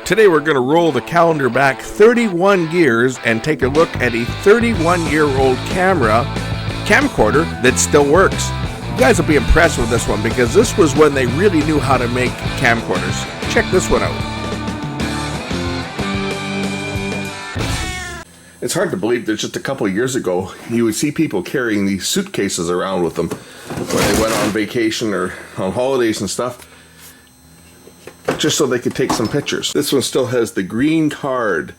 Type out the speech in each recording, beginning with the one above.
Today we're going to roll the calendar back 31 years and take a look at a 31-year-old camcorder that still works. You guys will be impressed with this one because this was when they really knew how to make camcorders. Check this one out. It's hard to believe that just a couple of years ago you would see people carrying these suitcases around with them when they went on vacation or on holidays and stuff, just so they could take some pictures. This one still has the green card,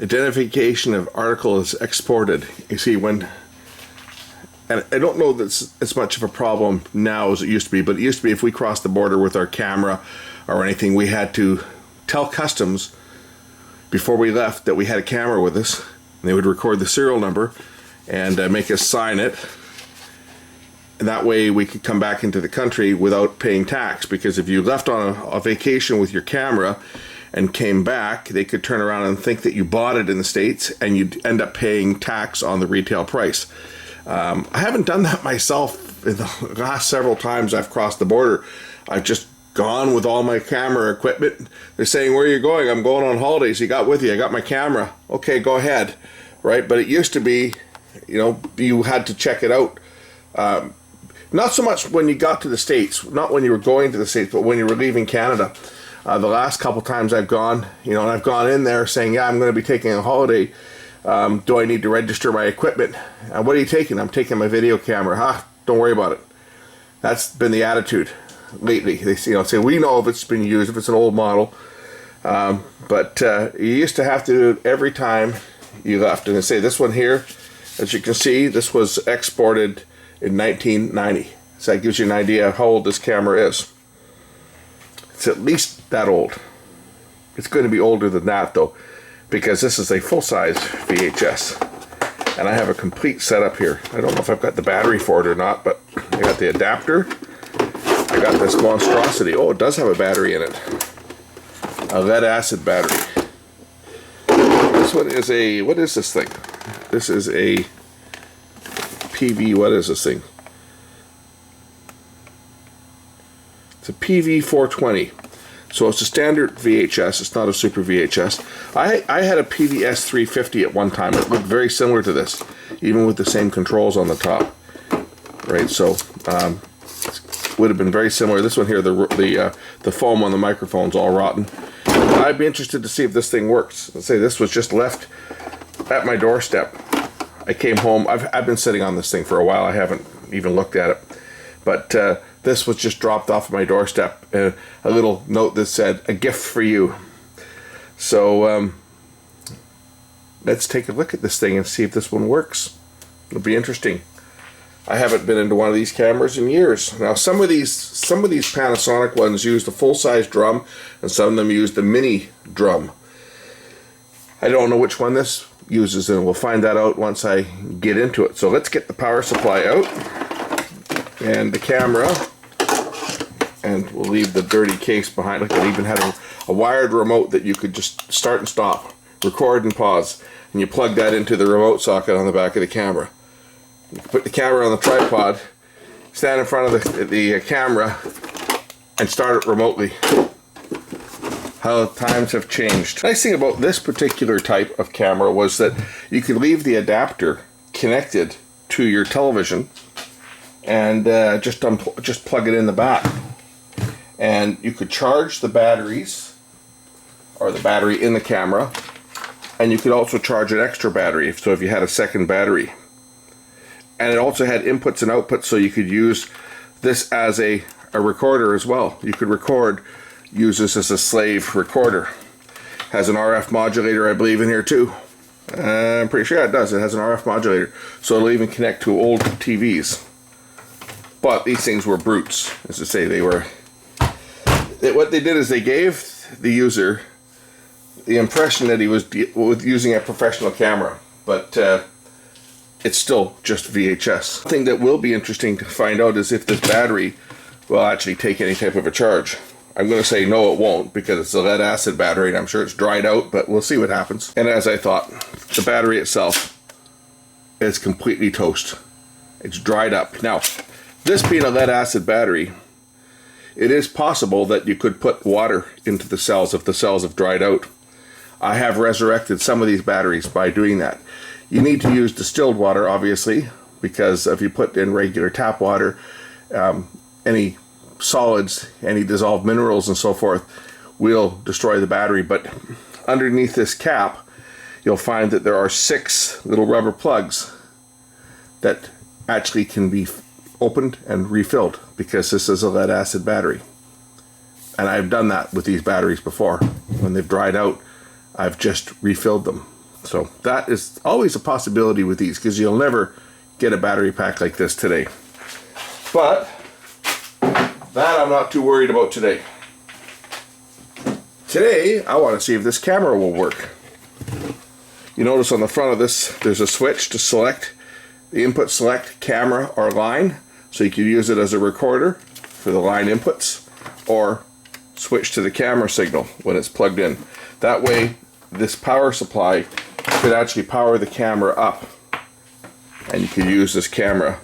identification of article is exported. You see, when, and I don't know that's as much of a problem now as it used to be, but it used to be if we crossed the border with our camera or anything, we had to tell customs before we left that we had a camera with us, and they would record the serial number and make us sign it. And that way we could come back into the country without paying tax, because if you left on a vacation with your camera and came back, they could turn around and think that you bought it in the States and you'd end up paying tax on the retail price. I haven't done that myself in the last several times I've crossed the border. I've just gone with all my camera equipment. They're saying, where are you going? I'm going on holidays. You got with you? I got my camera. Okay, go ahead. Right? But it used to be, you know, you had to check it out. Not so much when you got to the States, not when you were going to the States, but when you were leaving Canada. The last couple times I've gone, you know, and I've gone in there saying, yeah, I'm going to be taking a holiday. Do I need to register my equipment? What are you taking? I'm taking my video camera. Don't worry about it. That's been the attitude lately. They say, we know if it's been used, if it's an old model. But you used to have to do it every time you left. And they say this one here, as you can see, this was exported in 1990. So that gives you an idea of how old this camera is. It's at least that old. It's going to be older than that though, because this is a full-size VHS. And I have a complete setup here. I don't know if I've got the battery for it or not, but I got the adapter. I got this monstrosity. Oh, it does have a battery in it. A lead-acid battery. This one is a, what is this thing? This is a what is this thing? It's a pv420. So it's a standard VHS. It's not a super VHS. I had a PVS 350 at one time. It looked very similar to this, even with the same controls on the top. Right, so would have been very similar. This one here, the foam on the microphone's all rotten. I'd be interested to see if this thing works. Let's say this was just left at my doorstep. I came home. I've been sitting on this thing for a while. I haven't even looked at it, but this was just dropped off my doorstep. A little note that said, "A gift for you." So let's take a look at this thing and see if this one works. It'll be interesting. I haven't been into one of these cameras in years. Now some of these Panasonic ones use the full-size drum, and some of them use the mini drum. I don't know which one this uses, and we'll find that out once I get into it. So let's get the power supply out and the camera, and we'll leave the dirty case behind. Look, it even had a wired remote that you could just start and stop, record and pause, and you plug that into the remote socket on the back of the camera. You can put the camera on the tripod, stand in front of the camera, and start it remotely. How times have changed. The nice thing about this particular type of camera was that you could leave the adapter connected to your television and just plug it in the back. And you could charge the batteries, or the battery in the camera, and you could also charge an extra battery, so if you had a second battery. And it also had inputs and outputs, so you could use this as a recorder as well. You could record, use this as a slave recorder. Has an RF modulator, I believe, in here too. I'm pretty sure it does. It has an RF modulator, so it'll even connect to old TVs. But these things were brutes, as I say. What they did is they gave the user the impression that he was using a professional camera, but it's still just VHS. The thing that will be interesting to find out is if this battery will actually take any type of a charge. I'm going to say no, it won't, because it's a lead acid battery and I'm sure it's dried out, but we'll see what happens. And as I thought, the battery itself is completely toast. It's dried up. Now, this being a lead acid battery, it is possible that you could put water into the cells if the cells have dried out. I have resurrected some of these batteries by doing that. You need to use distilled water, obviously, because if you put in regular tap water, any solids, any dissolved minerals and so forth will destroy the battery. But underneath this cap, you'll find that there are 6 little rubber plugs that actually can be opened and refilled, because this is a lead acid battery. And I've done that with these batteries before. When they've dried out, I've just refilled them. So that is always a possibility with these, because you'll never get a battery pack like this today. But that I'm not too worried about today. Today, I want to see if this camera will work. You notice on the front of this, there's a switch to select the input, select camera or line. So you can use it as a recorder for the line inputs, or switch to the camera signal when it's plugged in. That way, this power supply could actually power the camera up, and you could use this camera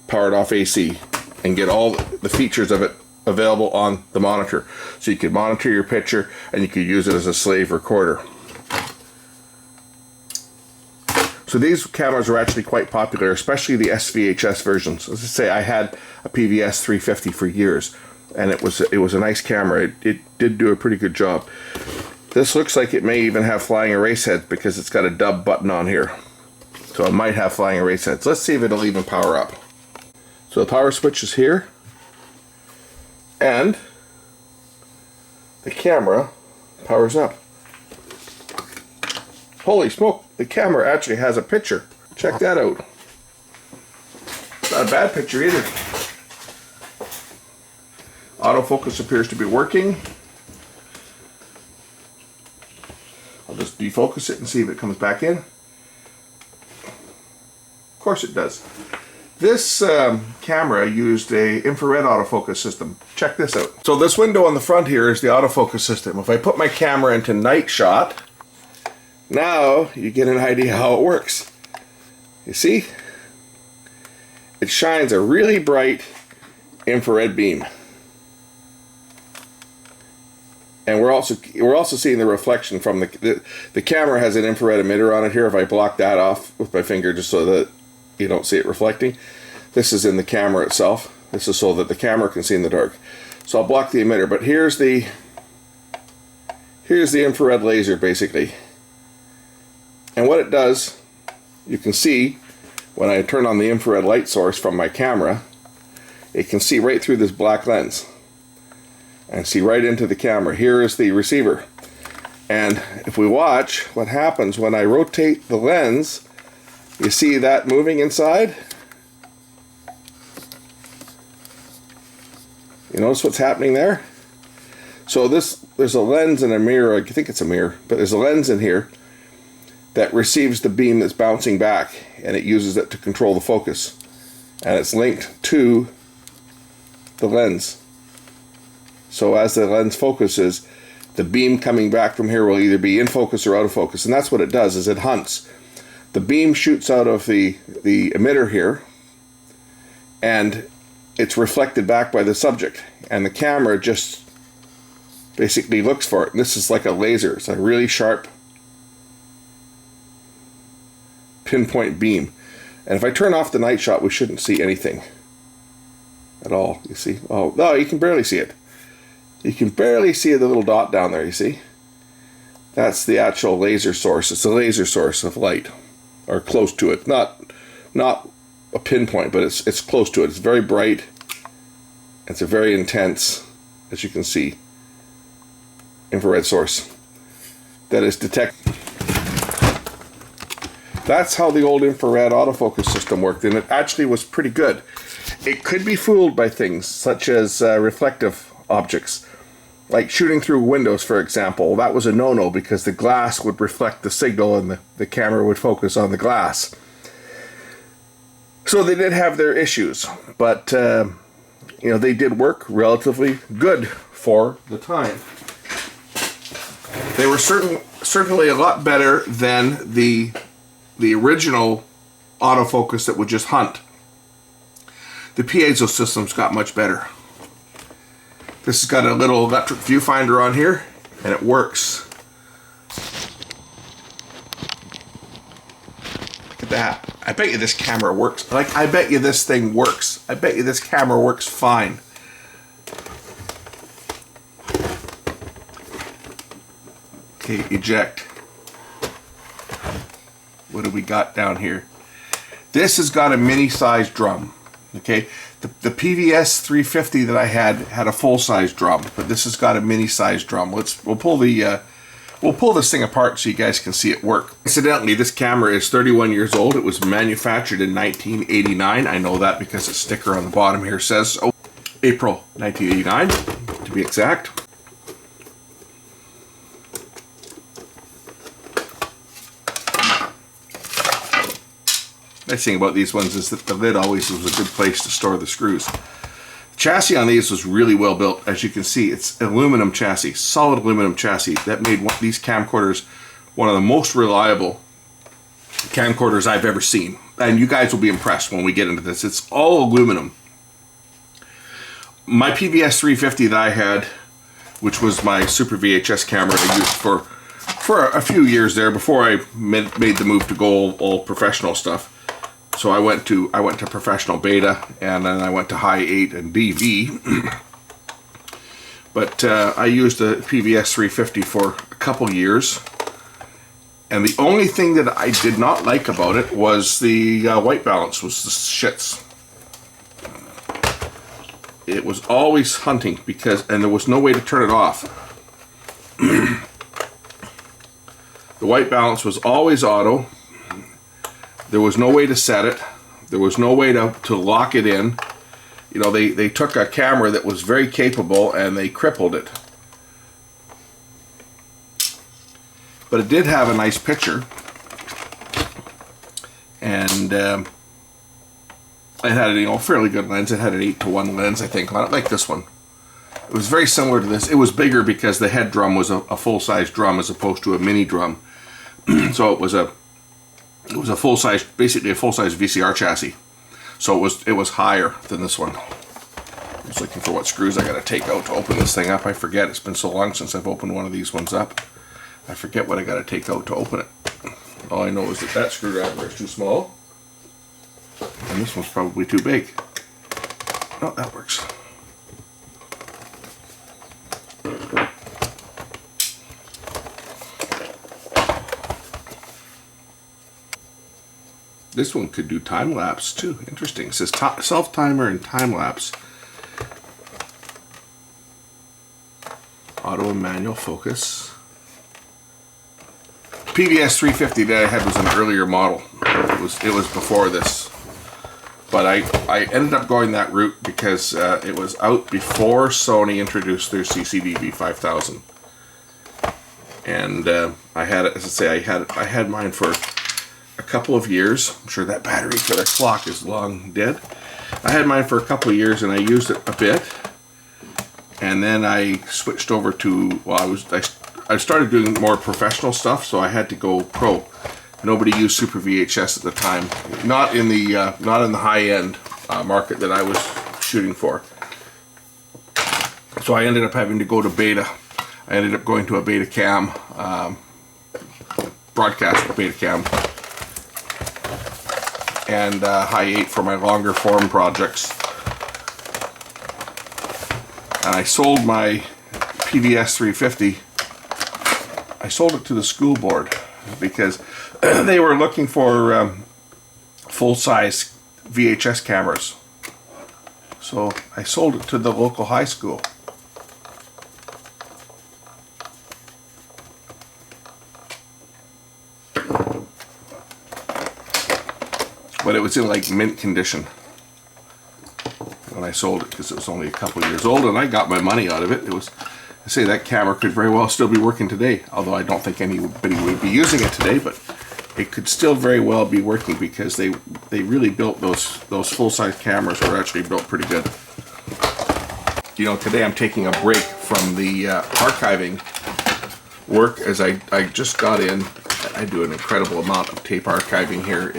powered off AC and get all the features of it available on the monitor. So you could monitor your picture, and you could use it as a slave recorder. So these cameras are actually quite popular, especially the SVHS versions. As I say, I had a PVS 350 for years, and it was a nice camera. It did do a pretty good job. This looks like it may even have flying erase heads, because it's got a dub button on here. So it might have flying erase heads. Let's see if it'll even power up. So the power switch is here, and the camera powers up. Holy smoke, the camera actually has a picture. Check that out. Not a bad picture either. Autofocus appears to be working. I'll just defocus it and see if it comes back in. Of course it does. This camera used a infrared autofocus system. Check this out. So this window on the front here is the autofocus system. If I put my camera into night shot, now you get an idea how it works. You see? It shines a really bright infrared beam. And we're also seeing the reflection from the camera has an infrared emitter on it here. If I block that off with my finger just so that you don't see it reflecting. This is in the camera itself. This is so that the camera can see in the dark. So I'll block the emitter, but here's the infrared laser basically. And what it does, you can see when I turn on the infrared light source from my camera, it can see right through this black lens and see right into the camera. Here is the receiver. And if we watch what happens when I rotate the lens, you see that moving inside? You notice what's happening there? So there's a lens and a mirror, I think it's a mirror, but there's a lens in here that receives the beam that's bouncing back, and it uses it to control the focus. And it's linked to the lens. So as the lens focuses, the beam coming back from here will either be in focus or out of focus. And that's what it does, is it hunts. The beam shoots out of the emitter here, and it's reflected back by the subject. And the camera just basically looks for it. And this is like a laser. It's a really sharp pinpoint beam. And if I turn off the night shot, we shouldn't see anything at all. You see? Oh, no, you can barely see it. You can barely see the little dot down there, you see? That's the actual laser source. It's a laser source of light, or close to it. Not a pinpoint, but it's close to it. It's very bright. It's a very intense, as you can see, infrared source that is detected. That's how the old infrared autofocus system worked, and it actually was pretty good. It could be fooled by things such as reflective objects, like shooting through windows, for example. That was a no-no because the glass would reflect the signal and the camera would focus on the glass. So they did have their issues, but they did work relatively good for the time. They were certainly a lot better than the original autofocus that would just hunt. The piezo systems got much better. This has got a little electric viewfinder on here, and it works. Look at that. I bet you this camera works. Like, I bet you this thing works. I bet you this camera works fine. Okay, eject. What do we got down here? This has got a mini-sized drum. Okay, the PVS 350 that I had a full-size drum, but this has got a mini-sized drum. We'll pull this thing apart so you guys can see it work. Incidentally, this camera is 31 years old. It was manufactured in 1989. I know that because the sticker on the bottom here says so. April 1989, to be exact. Nice thing about these ones is that the lid always was a good place to store the screws. The chassis on these was really well built. As you can see, it's aluminum chassis, solid aluminum chassis. That made these camcorders one of the most reliable camcorders I've ever seen. And you guys will be impressed when we get into this. It's all aluminum. My PVS 350 that I had, which was my Super VHS camera I used for a few years there before I made the move to go all professional stuff. So I went to professional beta, and then I went to high 8 and DV. But I used the PVS 350 for a couple years, and the only thing that I did not like about it was the white balance was the shits. It was always hunting and there was no way to turn it off. The white balance was always auto. There was no way to set it. There was no way to lock it in. You know, they took a camera that was very capable and they crippled it. But it did have a nice picture. And it had a fairly good lens. It had an 8:1 lens, I think, on it, like this one. It was very similar to this. It was bigger because the head drum was a full-size drum as opposed to a mini drum. So it was a full-size, basically a full-size VCR chassis. So it was higher than this one. I was looking for what screws I got to take out to open this thing up. I forget. It's been so long since I've opened one of these ones up. I forget what I got to take out to open it. All I know is that screwdriver is too small. And this one's probably too big. Oh, that works. This one could do time-lapse too. Interesting. It says self-timer and time-lapse. Auto and manual focus. PVS 350 that I had was an earlier model. It was before this. But I ended up going that route because it was out before Sony introduced their CCD V5000. And I had it, as I say, I had mine for a couple of years. I'm sure that battery for the clock is long dead. I had mine for a couple of years and I used it a bit, and then I switched over to, well, I started doing more professional stuff, so I had to go pro. Nobody used Super VHS at the time, not in the high-end market that I was shooting for. So I ended up having to go to beta. I ended up going to a beta cam, broadcast beta cam, and high 8 for my longer form projects. And I sold my PVS 350. I sold it to the school board because they were looking for full-size VHS cameras. So I sold it to the local high school. But it was in like mint condition when I sold it because it was only a couple years old, and I got my money out of it. It was, I say, that camera could very well still be working today, although I don't think anybody would be using it today, but it could still very well be working because they really built those full-size cameras were actually built pretty good. You know, today I'm taking a break from the archiving work as I just got in. I do an incredible amount of tape archiving here.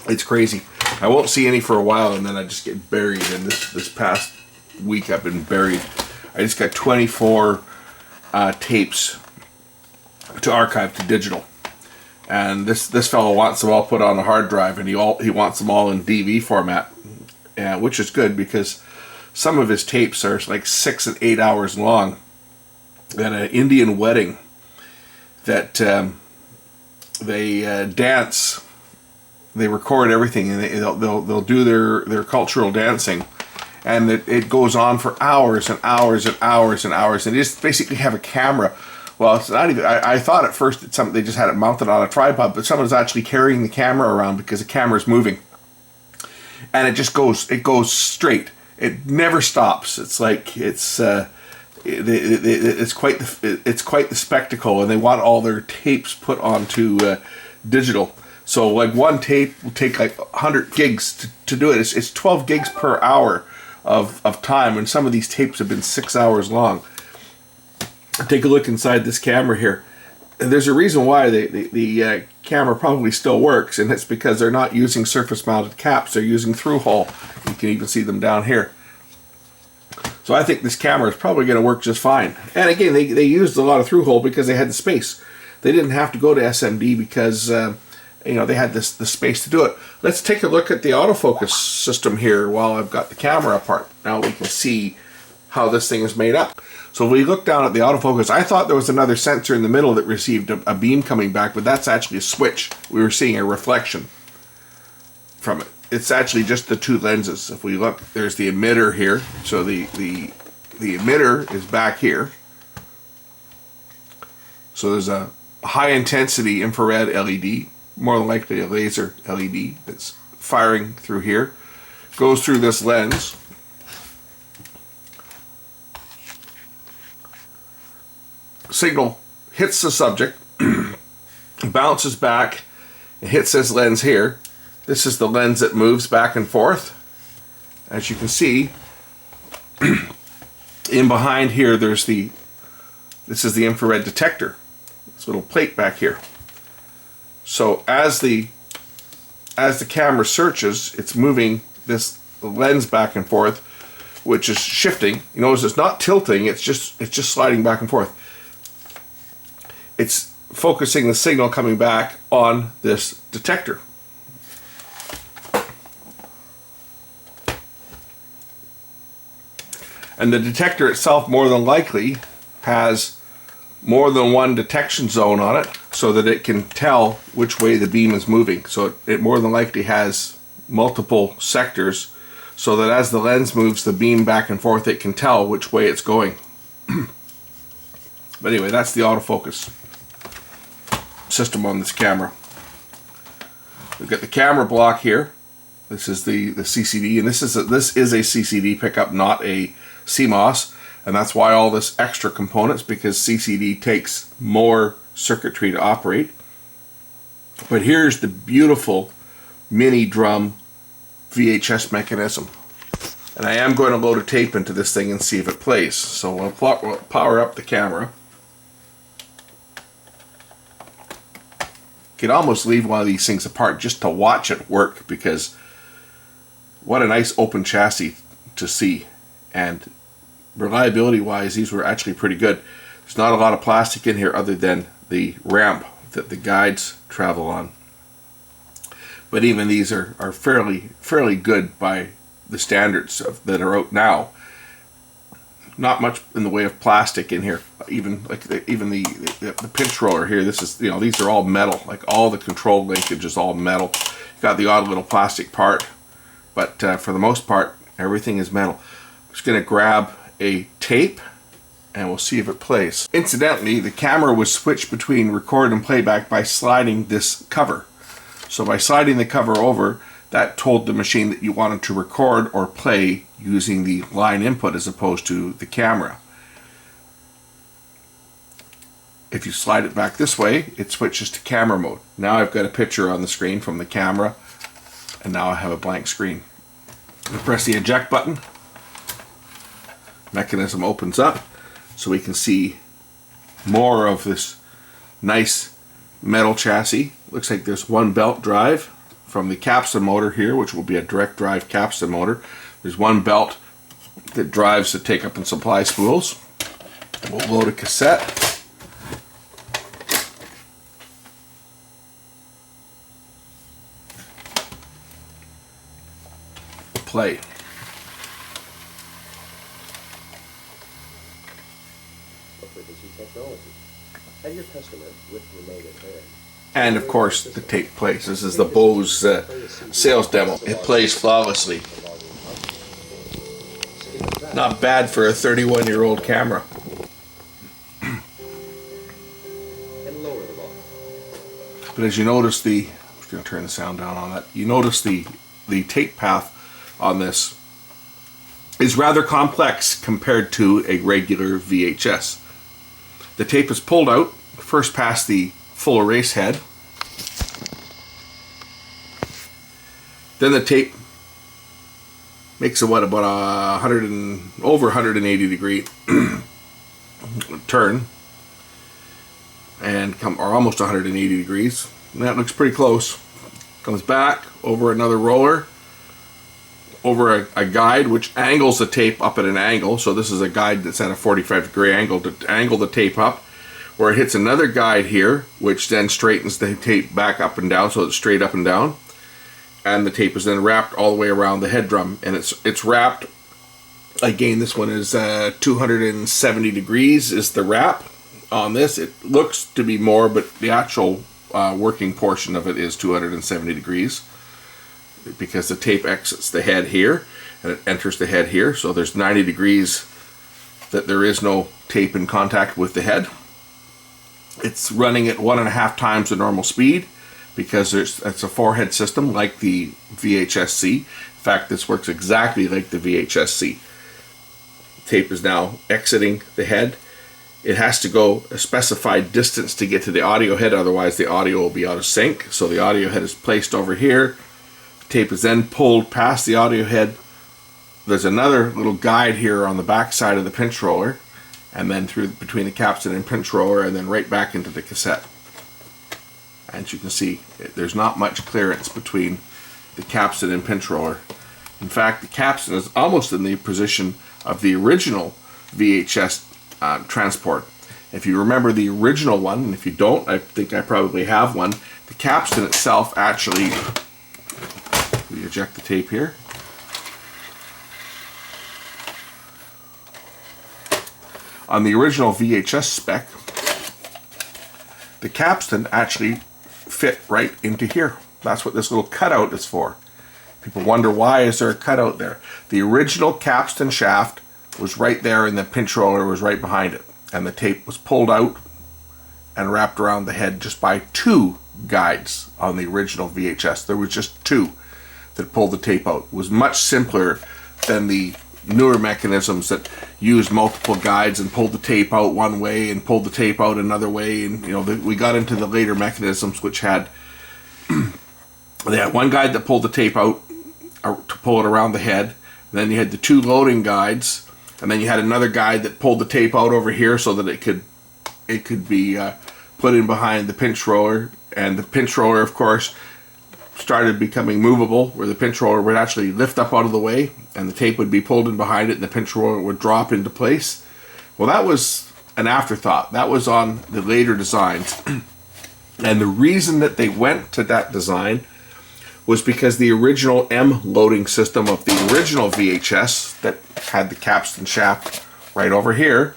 It's crazy. I won't see any for a while, and then I just get buried. And this past week I've been buried. I just got 24 tapes to archive to digital. And this fellow wants them all put on a hard drive, and he wants them all in DV format, which is good because some of his tapes are like 6 and 8 hours long. At an Indian wedding that they dance, they record everything, and they'll do their cultural dancing, and it goes on for hours and hours and hours and hours, and they just basically have a camera. Well, it's not even. I thought at first it's something they just had it mounted on a tripod, but someone's actually carrying the camera around because the camera's moving, and it just goes. It goes straight. It never stops. It's like it's quite the spectacle, and they want all their tapes put onto digital. So like one tape will take like 100 gigs to do it. It's 12 gigs per hour of time, and some of these tapes have been 6 hours long. Take a look inside this camera here. There's a reason why the camera probably still works, and it's because they're not using surface-mounted caps. They're using through-hole. You can even see them down here. So I think this camera is probably going to work just fine. And again, they used a lot of through-hole because they had the space. They didn't have to go to SMD because they had the space to do it. Let's take a look at the autofocus system here while I've got the camera apart. Now we can see how this thing is made up. So if we look down at the autofocus, I thought there was another sensor in the middle that received a beam coming back, but that's actually a switch. We were seeing a reflection from it. It's actually just the two lenses. If we look, there's the emitter here. So the emitter is back here. So there's a high intensity infrared LED, more than likely a laser LED that's firing through here. Goes through this lens. Signal hits the subject, bounces back, and hits this lens here. This is the lens that moves back and forth. As you can see, in behind here, this is the infrared detector. This little plate back here. So as the camera searches, it's moving this lens back and forth, which is shifting. You notice it's not tilting, it's just sliding back and forth. It's focusing the signal coming back on this detector. And the detector itself more than likely has more than one detection zone on it so that it can tell which way the beam is moving. So it more than likely has multiple sectors so that as the lens moves the beam back and forth, it can tell which way it's going. But anyway, that's the autofocus system on this camera. We've got the camera block here. This is the CCD, and this is a CCD pickup, not a CMOS, and that's why all this extra components, because CCD takes more circuitry to operate. But here's the beautiful mini drum VHS mechanism, and I am going to load a tape into this thing and see if it plays. So we'll power up the camera. You can almost leave one of these things apart just to watch it work, because what a nice open chassis to see. And reliability wise, these were actually pretty good. There's not a lot of plastic in here other than the ramp that the guides travel on. But even these are fairly good by the standards that are out now. Not much in the way of plastic in here. Even the pinch roller here. This is, these are all metal. Like all the control linkage is all metal. You got the odd little plastic part, but for the most part, everything is metal. I'm just going to grab a tape, and we'll see if it plays. Incidentally, the camera was switched between record and playback by sliding this cover. So by sliding the cover over, that told the machine that you wanted to record or play using the line input as opposed to the camera. If you slide it back this way, it switches to camera mode. Now I've got a picture on the screen from the camera, and now I have a blank screen. I press the eject button. Mechanism opens up so we can see more of this nice metal chassis. Looks like there's one belt drive from the capstan motor here, which will be a direct drive capstan motor. There's one belt that drives the take up and supply spools. We'll load a cassette. Play. And of course the tape plays. This is the Bose sales demo. It plays flawlessly. Not bad for a 31-year-old camera. But as you notice I'm just going to turn the sound down on that. You notice the tape path on this is rather complex compared to a regular VHS. The tape is pulled out, first past the full erase head. Then the tape makes a about over 180 degree turn, and or almost 180 degrees. And that looks pretty close. Comes back over another roller, over a guide which angles the tape up at an angle. So this is a guide that's at a 45-degree angle to angle the tape up, where it hits another guide here, which then straightens the tape back up and down, so it's straight up and down. And the tape is then wrapped all the way around the head drum, and it's wrapped. Again, this one is 270 degrees is the wrap on this. It looks to be more, but the actual working portion of it is 270 degrees, because the tape exits the head here and it enters the head here. So there's 90 degrees that there is no tape in contact with the head. It's running at 1.5 times the normal speed, because it's a 4-head system like the VHS-C. In fact, this works exactly like the VHS-C. Tape is now exiting the head. It has to go a specified distance to get to the audio head, otherwise the audio will be out of sync. So the audio head is placed over here. Tape is then pulled past the audio head. There's another little guide here on the back side of the pinch roller, and then through between the capstan and pinch roller, and then right back into the cassette. As you can see, there's not much clearance between the capstan and pinch roller. In fact, the capstan is almost in the position of the original VHS transport. If you remember the original one, and if you don't, I think I probably have one, the capstan itself actually, we eject the tape here. On the original VHS spec, the capstan actually fit right into here. That's what this little cutout is for. People wonder, why is there a cutout there? The original capstan shaft was right there, and the pinch roller was right behind it. And the tape was pulled out and wrapped around the head just by 2 guides on the original VHS. There was just 2 that pulled the tape out. It was much simpler than the newer mechanisms that used multiple guides and pulled the tape out one way and pulled the tape out another way. And we got into the later mechanisms which had they had one guide that pulled the tape out to pull it around the head. Then you had the 2 loading guides, and then you had another guide that pulled the tape out over here so that it could be put in behind the pinch roller. And the pinch roller, of course, started becoming movable, where the pinch roller would actually lift up out of the way and the tape would be pulled in behind it, and the pinch roller would drop into place. Well, that was an afterthought. That was on the later designs. And the reason that they went to that design was because the original M loading system of the original VHS that had the capstan shaft right over here,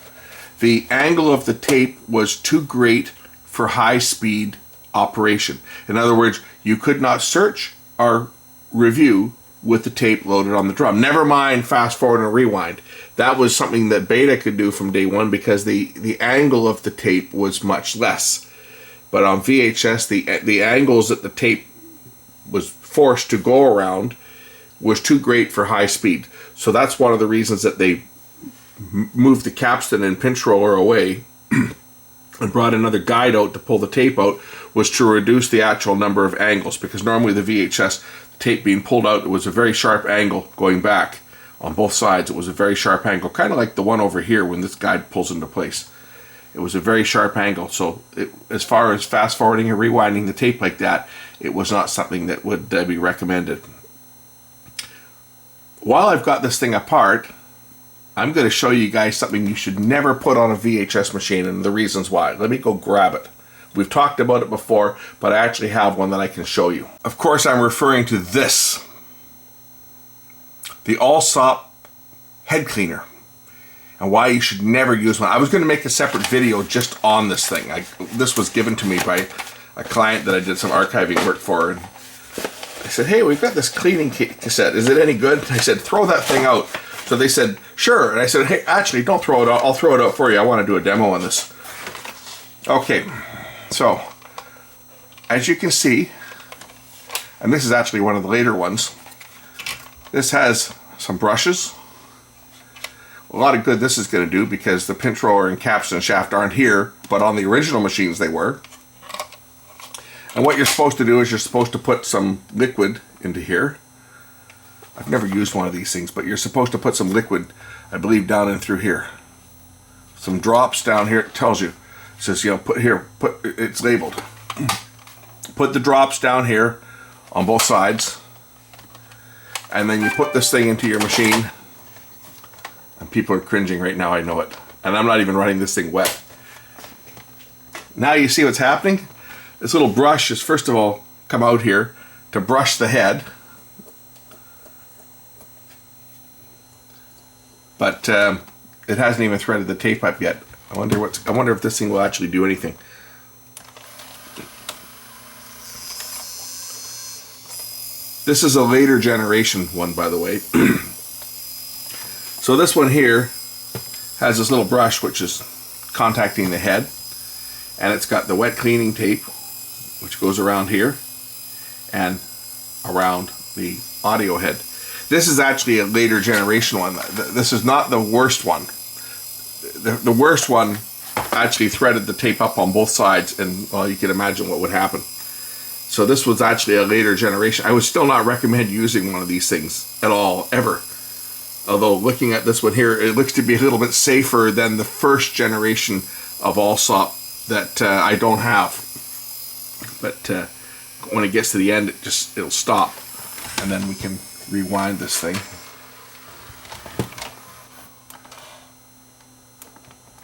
the angle of the tape was too great for high-speed operation. In other words, you could not search or review with the tape loaded on the drum. Never mind fast forward and rewind. That was something that Beta could do from day one, because the angle of the tape was much less. But on VHS, the angles that the tape was forced to go around was too great for high speed. So that's one of the reasons that they moved the capstan and pinch roller away and brought another guide out to pull the tape out, was to reduce the actual number of angles, because normally the VHS, the tape being pulled out, it was a very sharp angle going back on both sides. It was a very sharp angle, kind of like the one over here when this guide pulls into place. It was a very sharp angle, so as far as fast forwarding and rewinding the tape like that, it was not something that would be recommended. While I've got this thing apart, I'm going to show you guys something you should never put on a VHS machine and the reasons why. Let me go grab it. We've talked about it before, but I actually have one that I can show you. Of course, I'm referring to this. The Allsop head cleaner. And why you should never use one. I was going to make a separate video just on this thing. This was given to me by a client that I did some archiving work for. And I said, hey, we've got this cleaning cassette. Is it any good? And I said, throw that thing out. So they said, sure. And I said, hey, actually, don't throw it out. I'll throw it out for you. I want to do a demo on this. Okay. So, as you can see, and this is actually one of the later ones, this has some brushes. A lot of good this is going to do because the pinch roller and capstan shaft aren't here, but on the original machines they were. And what you're supposed to do is you're supposed to put some liquid into here. I've never used one of these things, but you're supposed to put some liquid, I believe, down in through here. Some drops down here. It tells you. It says, you know, it's labeled. Put the drops down here on both sides. And then you put this thing into your machine. And people are cringing right now, I know it. And I'm not even running this thing wet. Now you see what's happening? This little brush is, first of all, come out here to brush the head. But it hasn't even threaded the tape up yet. I wonder if this thing will actually do anything. This is a later generation one, by the way. So this one here has this little brush which is contacting the head, and it's got the wet cleaning tape which goes around here and around the audio head. This is actually a later generation one. This is not the worst one. The worst one actually threaded the tape up on both sides, and well, you can imagine what would happen. So this was actually a later generation. I would still not recommend using one of these things at all, ever. Although looking at this one here, it looks to be a little bit safer than the first generation of Allsop that I don't have. But when it gets to the end, it'll stop, and then we can rewind this thing.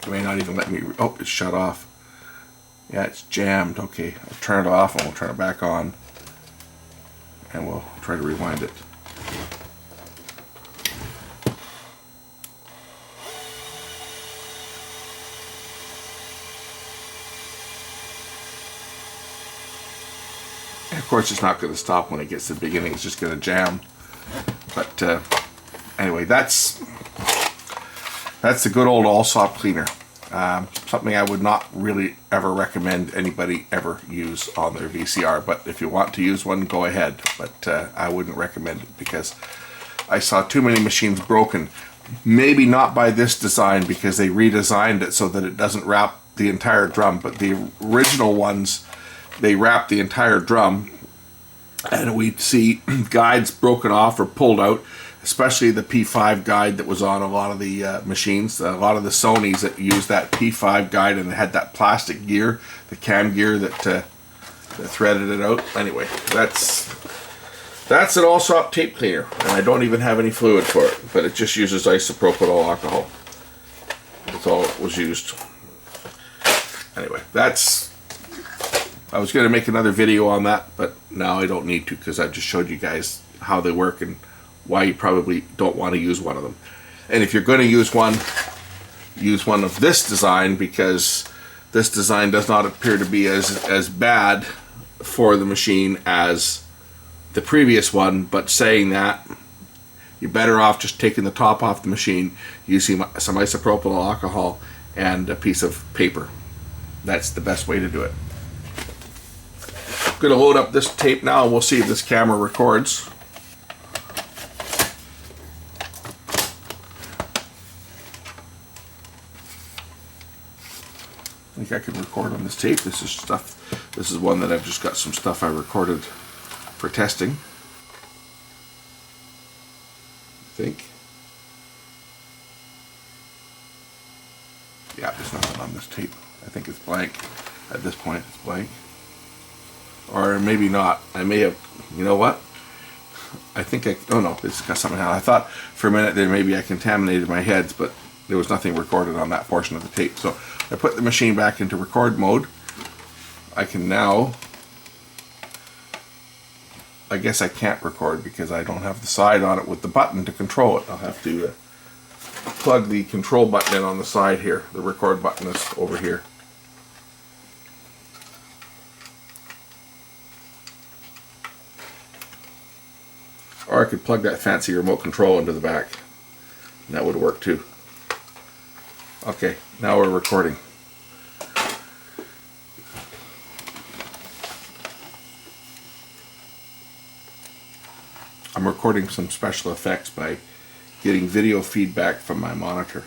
It may not even let me. Oh, it's shut off. Yeah, it's jammed. Okay, I'll turn it off and we'll turn it back on, and we'll try to rewind it. And of course, it's not going to stop when it gets to the beginning. It's just going to jam. But anyway, that's the good old Allsop cleaner. Something I would not really ever recommend anybody ever use on their VCR. But if you want to use one, go ahead. But I wouldn't recommend it because I saw too many machines broken. Maybe not by this design, because they redesigned it so that it doesn't wrap the entire drum. But the original ones, they wrapped the entire drum. And we'd see guides broken off or pulled out. Especially the P5 guide that was on a lot of the machines. A lot of the Sonys that used that P5 guide, and it had that plastic gear, the cam gear that threaded it out. Anyway, that's an Allsop tape cleaner, and I don't even have any fluid for it, but it just uses isopropyl alcohol. That's all it was used. Anyway, I was going to make another video on that, but now I don't need to, because I just showed you guys how they work and why you probably don't want to use one of them. And if you're going to use one of this design, because this design does not appear to be as bad for the machine as the previous one. But saying that, you're better off just taking the top off the machine, using some isopropyl alcohol and a piece of paper. That's the best way to do it. I'm going to load up this tape now, and we'll see if this camera records. I think I can record on this tape. This is one that I've just got some stuff I recorded for testing. I think. Yeah, there's nothing on this tape. I think it's blank. At this point, it's blank. Or maybe not. I may have, you know what? I think oh no, it's got something else. I thought for a minute there maybe I contaminated my heads, but there was nothing recorded on that portion of the tape. So I put the machine back into record mode. I can now, I guess I can't record because I don't have the side on it with the button to control it. I'll have to plug the control button in on the side here. The record button is over here. Or I could plug that fancy remote control into the back. And that would work too. Okay, now we're recording. I'm recording some special effects by getting video feedback from my monitor.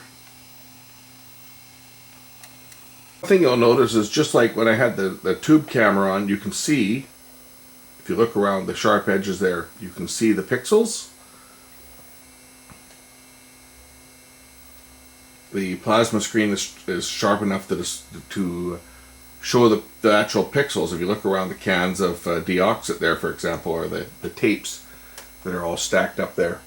One thing you'll notice is just like when I had the tube camera on, you can see, if you look around the sharp edges there, you can see the pixels. The plasma screen is sharp enough to show the actual pixels. If you look around the cans of deoxit there, for example, or the tapes that are all stacked up there,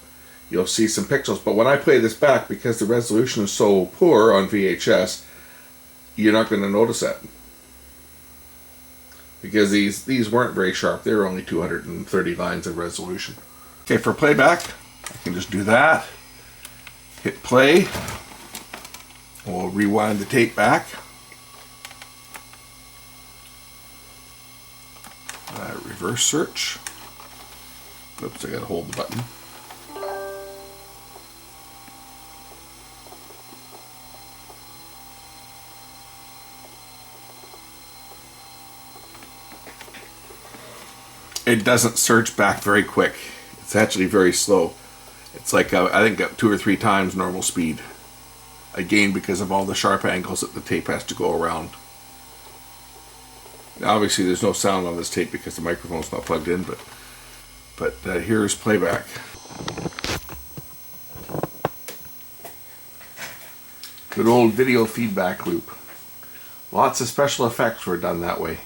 you'll see some pixels. But when I play this back, because the resolution is so poor on VHS, you're not going to notice that. Because these weren't very sharp. They were only 230 lines of resolution. Okay, for playback, I can just do that. Hit play. We'll rewind the tape back. Reverse search. Oops, I gotta hold the button. It doesn't search back very quick. It's actually very slow. It's like, I think 2 or 3 times normal speed. Again, because of all the sharp angles that the tape has to go around. Now, obviously there's no sound on this tape because the microphone's not plugged in, but here's playback. Good old video feedback loop. Lots of special effects were done that way.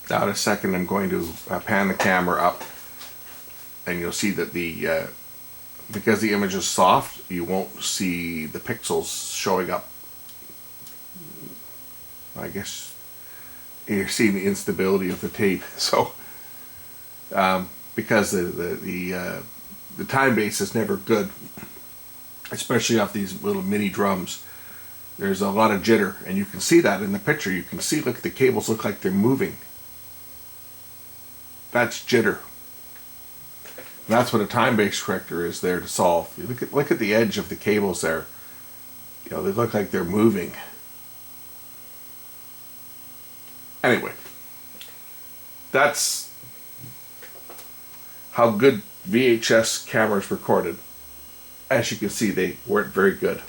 Now in a second I'm going to pan the camera up, and you'll see that because the image is soft, you won't see the pixels showing up. I guess you're seeing the instability of the tape. So because the time base is never good, especially off these little mini drums, there's a lot of jitter, and you can see that in the picture. You can see, look, the cables look like they're moving. That's jitter. And that's what a time-based corrector is there to solve. You look at the edge of the cables there. You know, they look like they're moving. Anyway, that's how good VHS cameras recorded. As you can see, they weren't very good.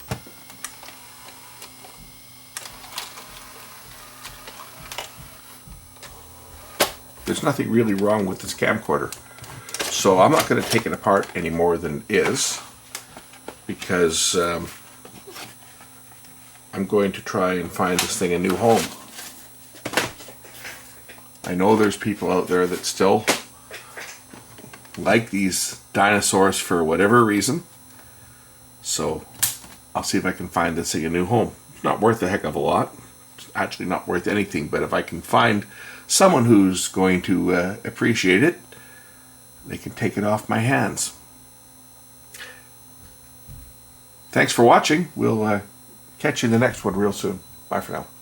There's nothing really wrong with this camcorder. So I'm not going to take it apart any more than it is, because I'm going to try and find this thing a new home. I know there's people out there that still like these dinosaurs for whatever reason. So I'll see if I can find this thing a new home. It's not worth a heck of a lot. It's actually not worth anything, but if I can find someone who's going to appreciate it, they can take it off my hands. Thanks for watching. We'll catch you in the next one real soon. Bye for now.